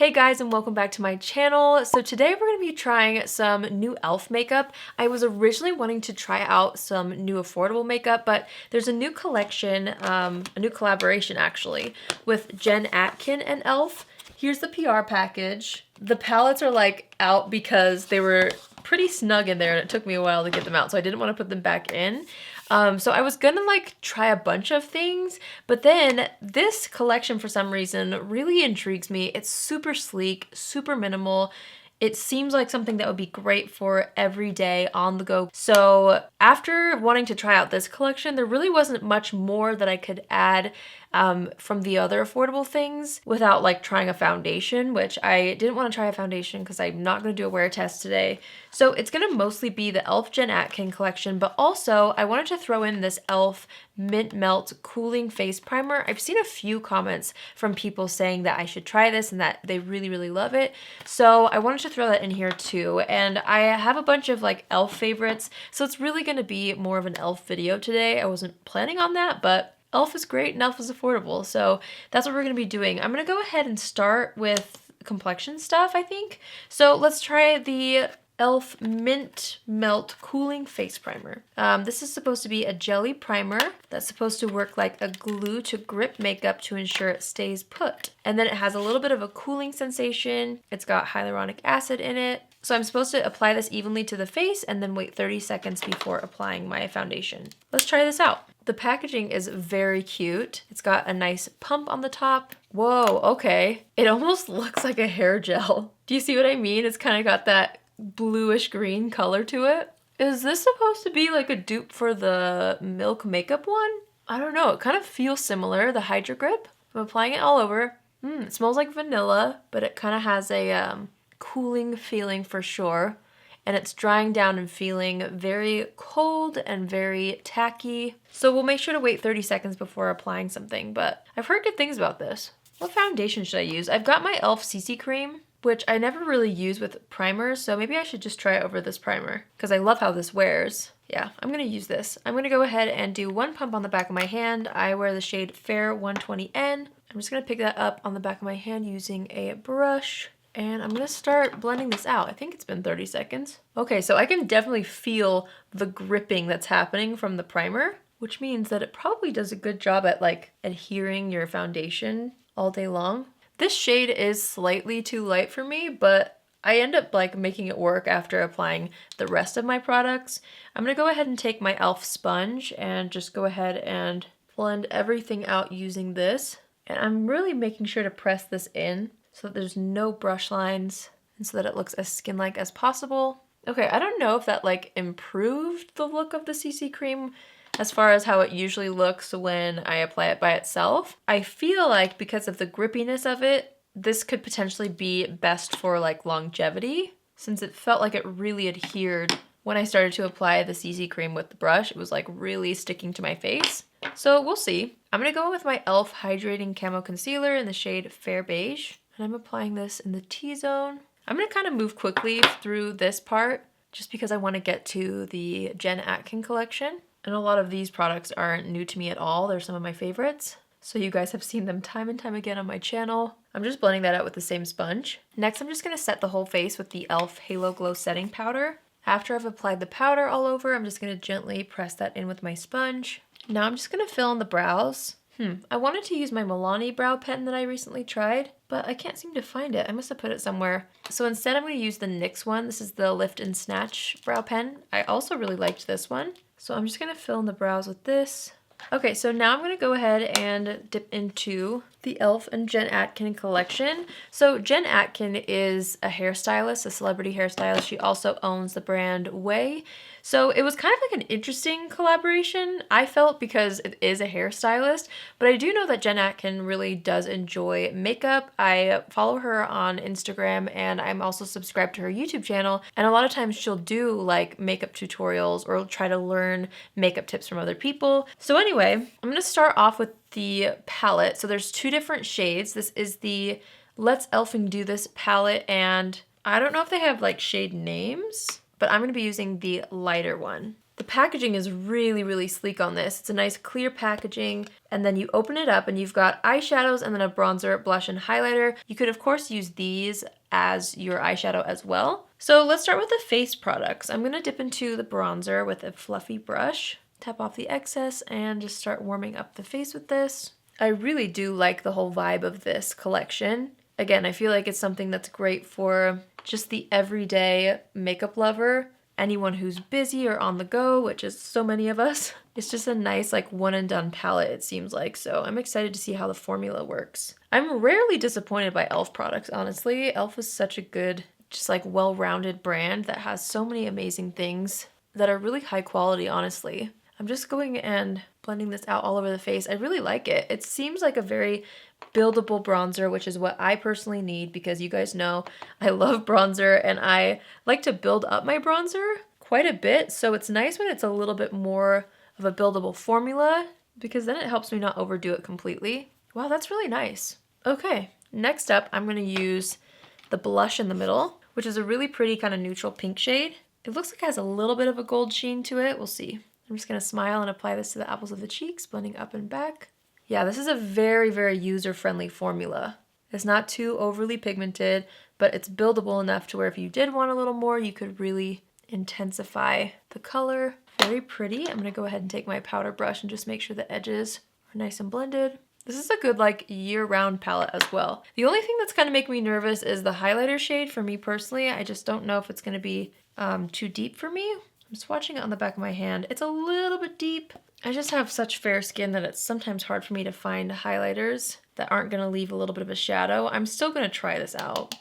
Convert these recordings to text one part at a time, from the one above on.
Hey guys, and welcome back to my channel. So today we're going to be trying some new e.l.f. makeup. I was originally wanting to try out some new affordable makeup, but there's a new collection, a new collaboration actually, with Jen Atkin and e.l.f. Here's the PR package. The palettes are like out because they were pretty snug in there and it took me a while to get them out, so I didn't want to put them back in. So I was gonna like try a bunch of things, but then this collection for some reason really intrigues me. It's super sleek, super minimal. It seems like something that would be great for every day on the go. So after wanting to try out this collection, there really wasn't much more that I could add from the other affordable things without like trying a foundation, which I didn't want to try a foundation because I'm not going to do a wear test today. So it's going to mostly be the e.l.f. Jen Atkin collection, but also I wanted to throw in this e.l.f. Mint Melt Cooling Face Primer. I've seen a few comments from people saying that I should try this and that they really love it. So I wanted to throw that in here too. And I have a bunch of like e.l.f. favorites, so it's really going to be more of an e.l.f. video today. I wasn't planning on that, but e.l.f. is great and e.l.f. is affordable, so that's what we're going to be doing. I'm going to go ahead and start with complexion stuff, I think. So let's try the e.l.f. Mint Melt Cooling Face Primer. This is supposed to be a jelly primer that's supposed to work like a glue to grip makeup to ensure it stays put. And then it has a little bit of a cooling sensation. It's got hyaluronic acid in it. So I'm supposed to apply this evenly to the face and then wait 30 seconds before applying my foundation. Let's try this out. The packaging is very cute. It's got a nice pump on the top. Whoa, okay. It almost looks like a hair gel. Do you see what I mean? It's kind of got that bluish green color to it. Is this supposed to be like a dupe for the Milk makeup one? I don't know. It kind of feels similar, the Hydra Grip. I'm applying it all over. It smells like vanilla, but it kind of has a cooling feeling for sure. And it's drying down and feeling very cold and very tacky. So we'll make sure to wait 30 seconds before applying something, but I've heard good things about this. What foundation should I use? I've got my e.l.f. CC cream, which I never really use with primers, so maybe I should just try it over this primer because I love how this wears. Yeah, I'm gonna use this. I'm gonna go ahead and do one pump on the back of my hand. I wear the shade Fair 120N. I'm just gonna pick that up on the back of my hand using a brush. And I'm gonna start blending this out. I think it's been 30 seconds. Okay, so I can definitely feel the gripping that's happening from the primer, which means that it probably does a good job at like adhering your foundation all day long. This shade is slightly too light for me, but I end up like making it work after applying the rest of my products. I'm gonna go ahead and take my e.l.f. sponge and just go ahead and blend everything out using this. And I'm really making sure to press this in so that there's no brush lines and so that it looks as skin-like as possible. Okay, I don't know if that like improved the look of the CC cream as far as how it usually looks when I apply it by itself. I feel like because of the grippiness of it, this could potentially be best for like longevity, since it felt like it really adhered when I started to apply the CC cream with the brush. It was like really sticking to my face. So we'll see. I'm gonna go in with my e.l.f. Hydrating Camo Concealer in the shade Fair Beige. And I'm applying this in the T-zone. I'm gonna kind of move quickly through this part just because I want to get to the Jen Atkin collection. And a lot of these products aren't new to me at all. They're some of my favorites. So you guys have seen them time and time again on my channel. I'm just blending that out with the same sponge. Next, I'm just gonna set the whole face with the e.l.f. Halo Glow Setting Powder. After I've applied the powder all over, I'm just gonna gently press that in with my sponge. Now I'm just gonna fill in the brows. I wanted to use my Milani brow pen that I recently tried, but I can't seem to find it. I must have put it somewhere. So instead I'm going to use the NYX one. This is the Lift and Snatch brow pen. I also really liked this one. So I'm just going to fill in the brows with this. Okay, so now I'm going to go ahead and dip into the e.l.f. and Jen Atkin collection. So Jen Atkin is a hairstylist, a celebrity hairstylist. She also owns the brand Way. So it was kind of like an interesting collaboration, I felt, because it is a hairstylist, but I do know that Jen Atkin really does enjoy makeup. I follow her on Instagram and I'm also subscribed to her YouTube channel, and a lot of times she'll do like makeup tutorials or try to learn makeup tips from other people. So anyway, I'm gonna start off with the palette. So there's two different shades. This is the Let's E.L.F.ing Do This palette, and I don't know if they have like shade names, but I'm going to be using the lighter one. The packaging is really, really sleek on this. It's a nice clear packaging, and then you open it up and you've got eyeshadows and then a bronzer, blush, and highlighter. You could of course use these as your eyeshadow as well. So let's start with the face products. I'm gonna dip into the bronzer with a fluffy brush, tap off the excess, and just start warming up the face with this. I really do like the whole vibe of this collection. Again, I feel like it's something that's great for just the everyday makeup lover, anyone who's busy or on the go, which is so many of us. It's just a nice like one and done palette, it seems like, so I'm excited to see how the formula works. I'm rarely disappointed by E.L.F. products, honestly. E.L.F. is such a good, just like well-rounded brand that has so many amazing things that are really high quality, honestly. I'm just going and blending this out all over the face. I really like it. It seems like a very buildable bronzer, which is what I personally need because you guys know I love bronzer and I like to build up my bronzer quite a bit. So it's nice when it's a little bit more of a buildable formula because then it helps me not overdo it completely. Wow, that's really nice. Okay, next up, I'm gonna use the blush in the middle, which is a really pretty kind of neutral pink shade. It looks like it has a little bit of a gold sheen to it. We'll see. I'm just gonna smile and apply this to the apples of the cheeks, blending up and back. Yeah, this is a very, very user-friendly formula. It's not too overly pigmented, but it's buildable enough to where if you did want a little more, you could really intensify the color. Very pretty. I'm gonna go ahead and take my powder brush and just make sure the edges are nice and blended. This is a good like year-round palette as well. The only thing that's kind of making me nervous is the highlighter shade for me personally. I just don't know if it's gonna be too deep for me. I'm swatching it on the back of my hand. It's a little bit deep. I just have such fair skin that it's sometimes hard for me to find highlighters that aren't gonna leave a little bit of a shadow. I'm still gonna try this out.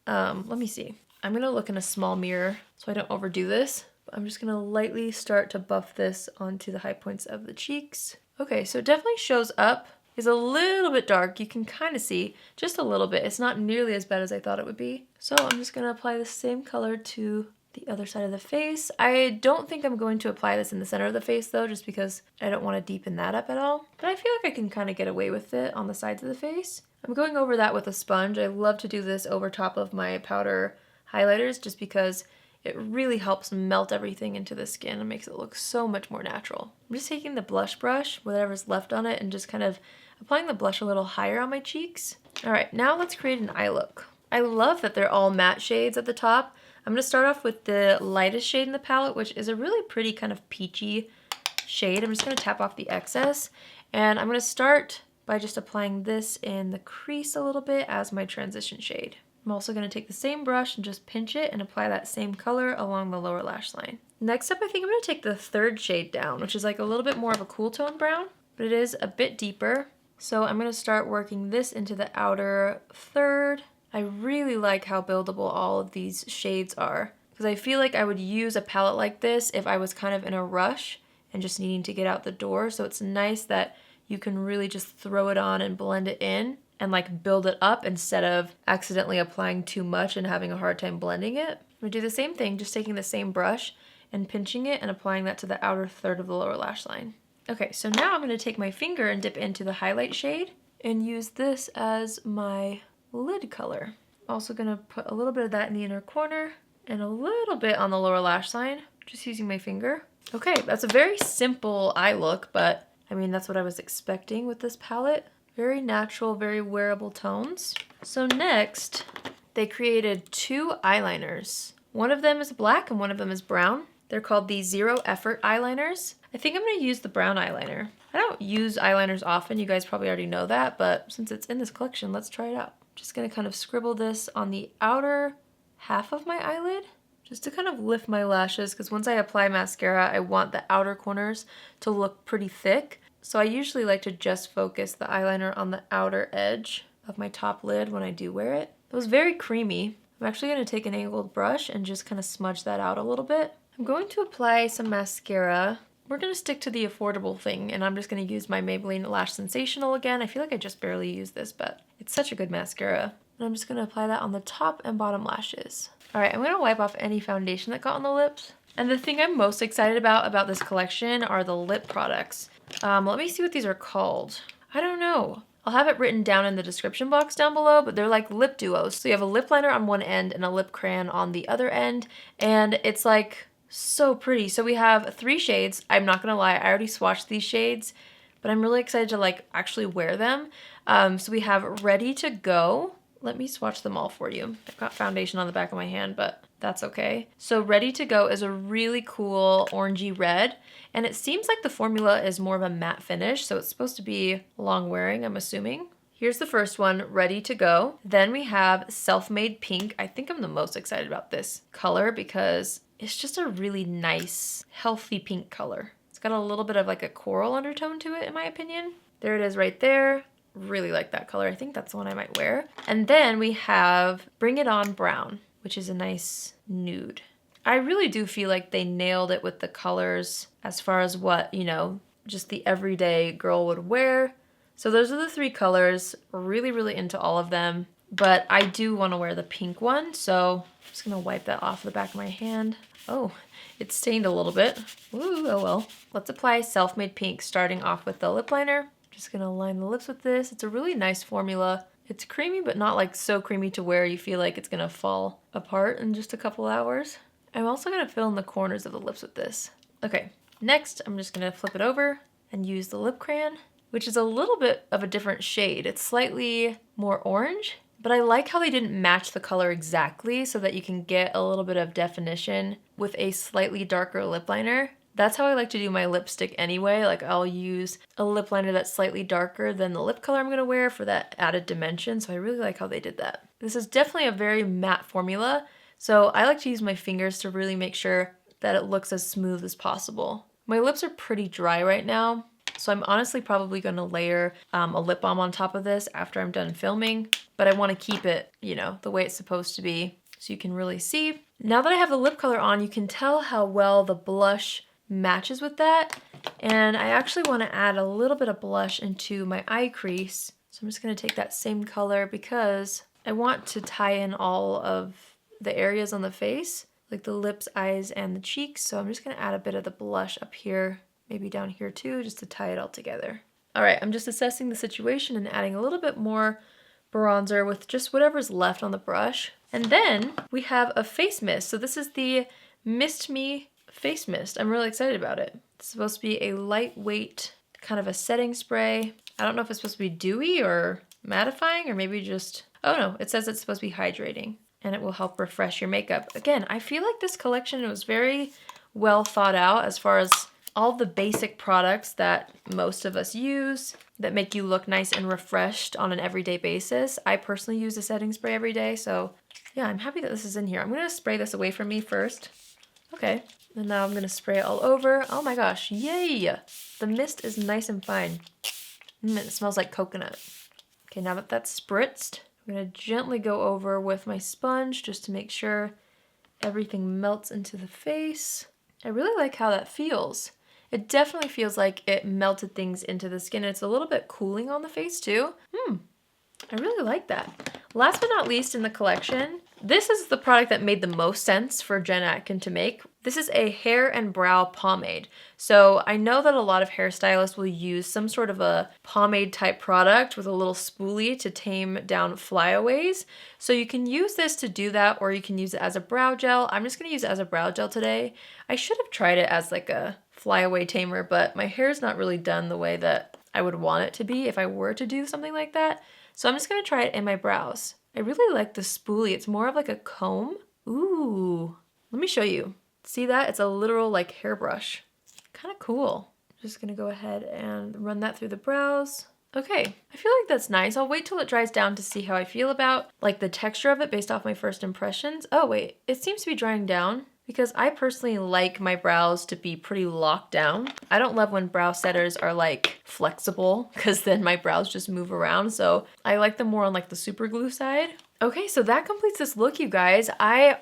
Let me see. I'm gonna look in a small mirror so I don't overdo this. I'm just gonna lightly start to buff this onto the high points of the cheeks. Okay, so it definitely shows up. It's a little bit dark. You can kind of see just a little bit. It's not nearly as bad as I thought it would be. So I'm just gonna apply the same color to the other side of the face. I don't think I'm going to apply this in the center of the face though, just because I don't want to deepen that up at all. But I feel like I can kind of get away with it on the sides of the face. I'm going over that with a sponge. I love to do this over top of my powder highlighters just because it really helps melt everything into the skin and makes it look so much more natural. I'm just taking the blush brush, whatever's left on it, and just kind of applying the blush a little higher on my cheeks. All right, now let's create an eye look. I love that they're all matte shades at the top. I'm gonna start off with the lightest shade in the palette, which is a really pretty kind of peachy shade. I'm just gonna tap off the excess, and I'm gonna start by just applying this in the crease a little bit as my transition shade. I'm also gonna take the same brush and just pinch it and apply that same color along the lower lash line. Next up, I think I'm gonna take the third shade down, which is like a little bit more of a cool tone brown, but it is a bit deeper. So I'm gonna start working this into the outer third. I really like how buildable all of these shades are because I feel like I would use a palette like this if I was kind of in a rush and just needing to get out the door. So it's nice that you can really just throw it on and blend it in and like build it up instead of accidentally applying too much and having a hard time blending it. I'm gonna do the same thing, just taking the same brush and pinching it and applying that to the outer third of the lower lash line. Okay, so now I'm gonna take my finger and dip into the highlight shade and use this as my lid color. Also gonna put a little bit of that in the inner corner and a little bit on the lower lash line, just using my finger. Okay, that's a very simple eye look, but I mean, that's what I was expecting with this palette. Very natural, very wearable tones. So next, they created two eyeliners. One of them is black and one of them is brown. They're called the Zero Effort eyeliners. I think I'm gonna use the brown eyeliner. I don't use eyeliners often, you guys probably already know that, but since it's in this collection, let's try it out. Just gonna kind of scribble this on the outer half of my eyelid, just to kind of lift my lashes, because once I apply mascara, I want the outer corners to look pretty thick. So I usually like to just focus the eyeliner on the outer edge of my top lid when I do wear it. It was very creamy. I'm actually gonna take an angled brush and just kind of smudge that out a little bit. I'm going to apply some mascara. We're gonna stick to the affordable thing, and I'm just gonna use my Maybelline Lash Sensational again. I feel like I just barely used this, but it's such a good mascara. And I'm just gonna apply that on the top and bottom lashes. All right, I'm gonna wipe off any foundation that got on the lips. And the thing I'm most excited about this collection are the lip products. Let me see what these are called. I don't know. I'll have it written down in the description box down below, but they're like lip duos. So you have a lip liner on one end and a lip crayon on the other end, and it's like So pretty. So we have 3 shades. I'm not gonna lie, I already swatched these shades, but I'm really excited to like actually wear them. So we have Ready to Go. Let me swatch them all for you. I've got foundation on the back of my hand, but that's okay. So Ready to Go is a really cool orangey red, and it seems like the formula is more of a matte finish, so it's supposed to be long wearing, I'm assuming. Here's the first one, Ready to Go. Then we have Self-Made Pink. I think I'm the most excited about this color because it's just a really nice, healthy pink color. It's got a little bit of like a coral undertone to it, in my opinion. There it is right there. Really like that color. I think that's the one I might wear. And then we have Bring It On Brown, which is a nice nude. I really do feel like they nailed it with the colors as far as what, you know, just the everyday girl would wear. So those are the 3 colors. Really, really into all of them. But I do want to wear the pink one, so I'm just going to wipe that off the back of my hand. Oh, it's stained a little bit. Ooh, oh well. Let's apply Self-Made Pink, starting off with the lip liner. Just going to line the lips with this. It's a really nice formula. It's creamy, but not like so creamy to where you feel like it's going to fall apart in just a couple hours. I'm also going to fill in the corners of the lips with this. Okay, next I'm just going to flip it over and use the lip crayon, which is a little bit of a different shade. It's slightly more orange, but I like how they didn't match the color exactly so that you can get a little bit of definition with a slightly darker lip liner. That's how I like to do my lipstick anyway. Like I'll use a lip liner that's slightly darker than the lip color I'm gonna wear for that added dimension. So I really like how they did that. This is definitely a very matte formula. So I like to use my fingers to really make sure that it looks as smooth as possible. My lips are pretty dry right now, so I'm honestly probably going to layer a lip balm on top of this after I'm done filming, but I want to keep it, you know, the way it's supposed to be so you can really see. Now that I have the lip color on, you can tell how well the blush matches with that, and I actually want to add a little bit of blush into my eye crease. So I'm just going to take that same color because I want to tie in all of the areas on the face, like the lips, eyes, and the cheeks. So I'm just going to add a bit of the blush up here, maybe down here too, just to tie it all together. All right, I'm just assessing the situation and adding a little bit more bronzer with just whatever's left on the brush. And then we have a face mist. So this is the Mist Me face mist. I'm really excited about it. It's supposed to be a lightweight kind of a setting spray. I don't know if it's supposed to be dewy or mattifying or maybe just, oh no, it says it's supposed to be hydrating and it will help refresh your makeup. Again, I feel like this collection was very well thought out as far as all the basic products that most of us use that make you look nice and refreshed on an everyday basis. I personally use a setting spray every day, so yeah, I'm happy that this is in here. I'm gonna spray this away from me first. Okay, and now I'm gonna spray it all over. Oh my gosh, yay! The mist is nice and fine. It smells like coconut. Okay, now that that's spritzed, I'm gonna gently go over with my sponge just to make sure everything melts into the face. I really like how that feels. It definitely feels like it melted things into the skin. It's a little bit cooling on the face too. I really like that. Last but not least in the collection, this is the product that made the most sense for Jen Atkin to make. This is a hair and brow pomade. So I know that a lot of hairstylists will use some sort of a pomade type product with a little spoolie to tame down flyaways. So you can use this to do that, or you can use it as a brow gel. I'm just gonna use it as a brow gel today. I should have tried it as like a flyaway tamer, but my hair is not really done the way that I would want it to be if I were to do something like that. So I'm just gonna try it in my brows. I really like the spoolie. It's more of like a comb. Ooh, let me show you. See that? It's a literal like hairbrush. Kind of cool. Just gonna go ahead and run that through the brows. Okay, I feel like that's nice. I'll wait till it dries down to see how I feel about like the texture of it based off my first impressions. Oh wait, it seems to be drying down because I personally like my brows to be pretty locked down. I don't love when brow setters are like flexible because then my brows just move around. So I like them more on like the super glue side. Okay, so that completes this look, you guys. I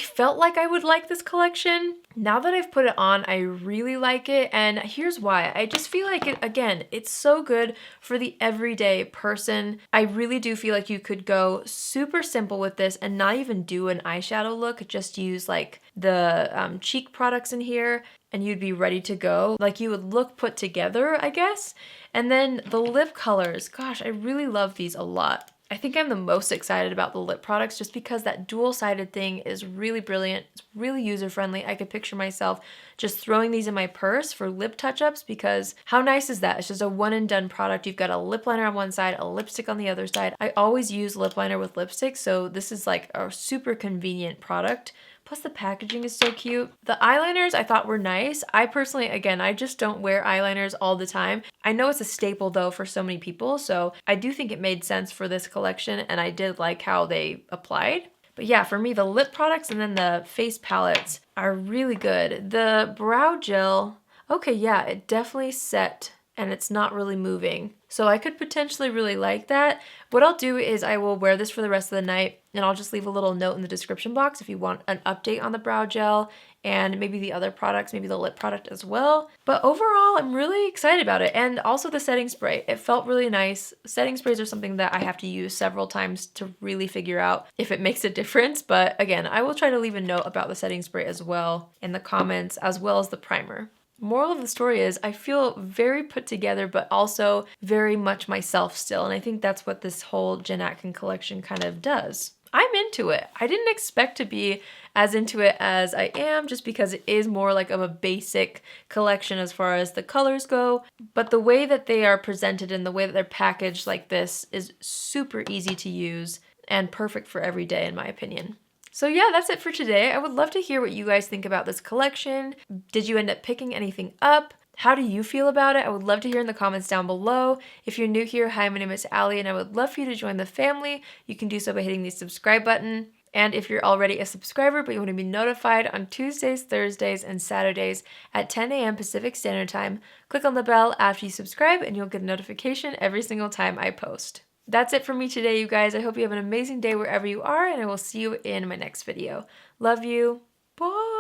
felt like I would like this collection. Now that I've put it on, I really like it, and here's why. I just feel like it's so good for the everyday person. I really do feel like you could go super simple with this and not even do an eyeshadow look, just use like the cheek products in here, and you'd be ready to go. Like you would look put together, I guess. And then the lip colors, gosh, I really love these a lot. I think I'm the most excited about the lip products just because that dual-sided thing is really brilliant. It's really user-friendly. I could picture myself just throwing these in my purse for lip touch-ups because how nice is that? It's just a one-and-done product. You've got a lip liner on one side, a lipstick on the other side. I always use lip liner with lipstick, so this is like a super convenient product. Plus the packaging is so cute. The eyeliners I thought were nice. I personally, again, I just don't wear eyeliners all the time. I know it's a staple though for so many people, so I do think it made sense for this collection and I did like how they applied. But yeah, for me, the lip products and then the face palettes are really good. The brow gel, okay, yeah, it definitely set and it's not really moving. So I could potentially really like that. What I'll do is I will wear this for the rest of the night and I'll just leave a little note in the description box if you want an update on the brow gel and maybe the other products, maybe the lip product as well. But overall, I'm really excited about it. And also the setting spray, it felt really nice. Setting sprays are something that I have to use several times to really figure out if it makes a difference. But again, I will try to leave a note about the setting spray as well in the comments, as well as the primer. Moral of the story is I feel very put together, but also very much myself still. And I think that's what this whole Jen Atkin collection kind of does. I'm into it. I didn't expect to be as into it as I am just because it is more like of a basic collection as far as the colors go. But the way that they are presented and the way that they're packaged like this is super easy to use and perfect for every day in my opinion. So yeah, that's it for today. I would love to hear what you guys think about this collection. Did you end up picking anything up? How do you feel about it? I would love to hear in the comments down below. If you're new here, hi, my name is Allie, and I would love for you to join the family. You can do so by hitting the subscribe button. And if you're already a subscriber but you want to be notified on Tuesdays, Thursdays, and Saturdays at 10 a.m. Pacific Standard Time, click on the bell after you subscribe and you'll get a notification every single time I post. That's it for me today, you guys. I hope you have an amazing day wherever you are, and I will see you in my next video. Love you. Bye.